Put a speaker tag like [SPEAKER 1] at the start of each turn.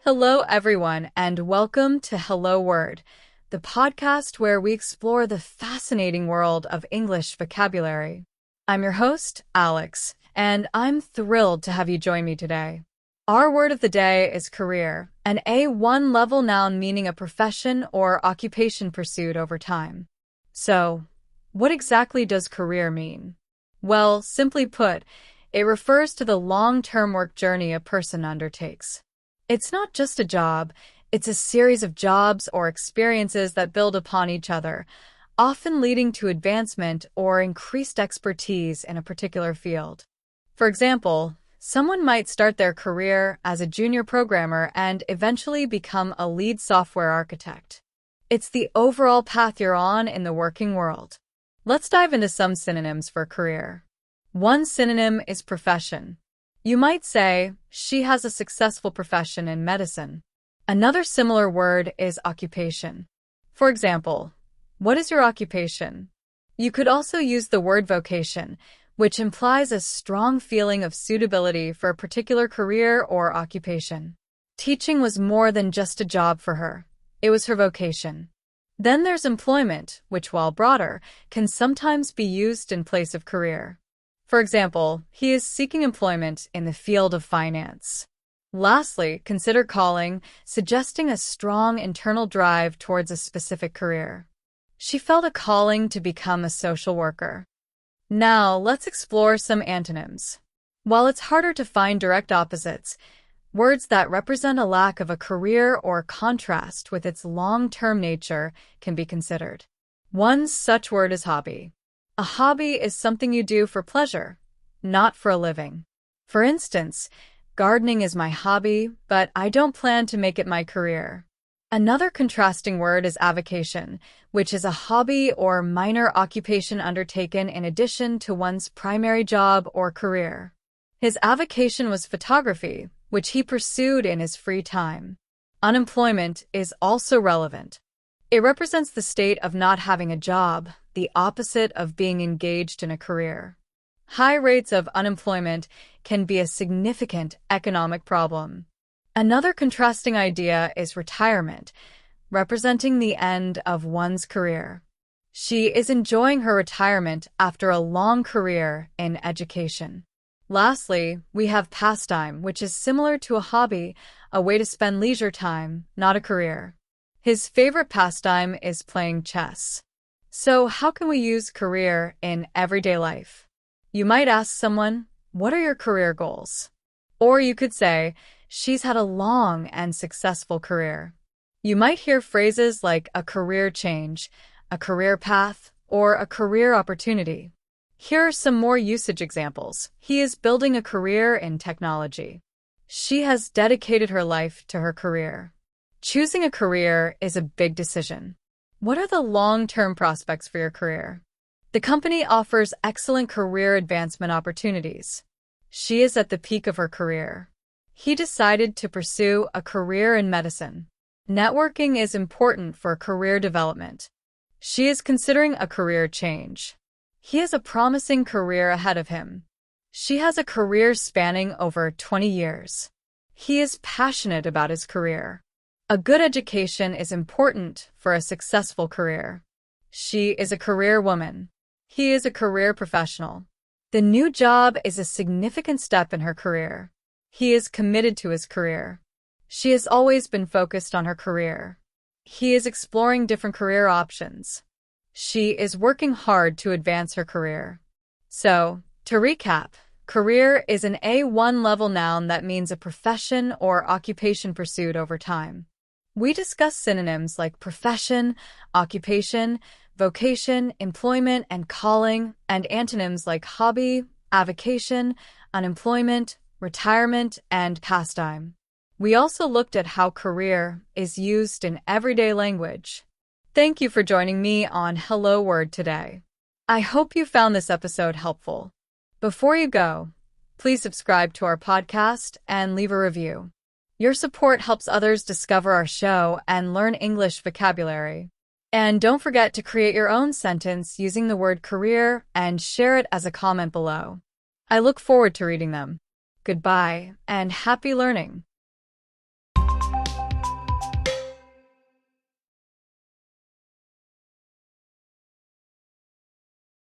[SPEAKER 1] Hello, everyone, and welcome to Hello Word, the podcast where we explore the fascinating world of English vocabulary. I'm your host, Alex, and I'm thrilled to have you join me today. Our word of the day is career, an A1 level noun meaning a profession or occupation pursued over time. So, what exactly does career mean? Well, simply put, it refers to the long-term work journey a person undertakes. It's not just a job, it's a series of jobs or experiences that build upon each other, often leading to advancement or increased expertise in a particular field. For example, someone might start their career as a junior programmer and eventually become a lead software architect. It's the overall path you're on in the working world. Let's dive into some synonyms for career. One synonym is profession. You might say, she has a successful profession in medicine. Another similar word is occupation. For example, what is your occupation? You could also use the word vocation, which implies a strong feeling of suitability for a particular career or occupation. Teaching was more than just a job for her. It was her vocation. Then there's employment, which, while broader, can sometimes be used in place of career. For example, he is seeking employment in the field of finance. Lastly, consider calling, suggesting a strong internal drive towards a specific career. She felt a calling to become a social worker. Now, let's explore some antonyms. While it's harder to find direct opposites, words that represent a lack of a career or contrast with its long-term nature can be considered. One such word is hobby. A hobby is something you do for pleasure, not for a living. For instance, gardening is my hobby, but I don't plan to make it my career. Another contrasting word is avocation, which is a hobby or minor occupation undertaken in addition to one's primary job or career. His avocation was photography, which he pursued in his free time. Unemployment is also relevant. It represents the state of not having a job, the opposite of being engaged in a career. High rates of unemployment can be a significant economic problem. Another contrasting idea is retirement, representing the end of one's career. She is enjoying her retirement after a long career in education. Lastly, we have pastime, which is similar to a hobby, a way to spend leisure time, not a career. His favorite pastime is playing chess. So how can we use career in everyday life? You might ask someone, what are your career goals? Or you could say, she's had a long and successful career. You might hear phrases like a career change, a career path, or a career opportunity. Here are some more usage examples. He is building a career in technology. She has dedicated her life to her career. Choosing a career is a big decision. What are the long-term prospects for your career? The company offers excellent career advancement opportunities. She is at the peak of her career. He decided to pursue a career in medicine. Networking is important for career development. She is considering a career change. He has a promising career ahead of him. She has a career spanning over 20 years. He is passionate about his career. A good education is important for a successful career. She is a career woman. He is a career professional. The new job is a significant step in her career. He is committed to his career. She has always been focused on her career. He is exploring different career options. She is working hard to advance her career. So, to recap, career is an A1 level noun that means a profession or occupation pursued over time. We discussed synonyms like profession, occupation, vocation, employment, and calling, and antonyms like hobby, avocation, unemployment, retirement, and pastime. We also looked at how career is used in everyday language. Thank you for joining me on Hello Word today. I hope you found this episode helpful. Before you go, please subscribe to our podcast and leave a review. Your support helps others discover our show and learn English vocabulary. And don't forget to create your own sentence using the word career and share it as a comment below. I look forward to reading them. Goodbye and happy learning.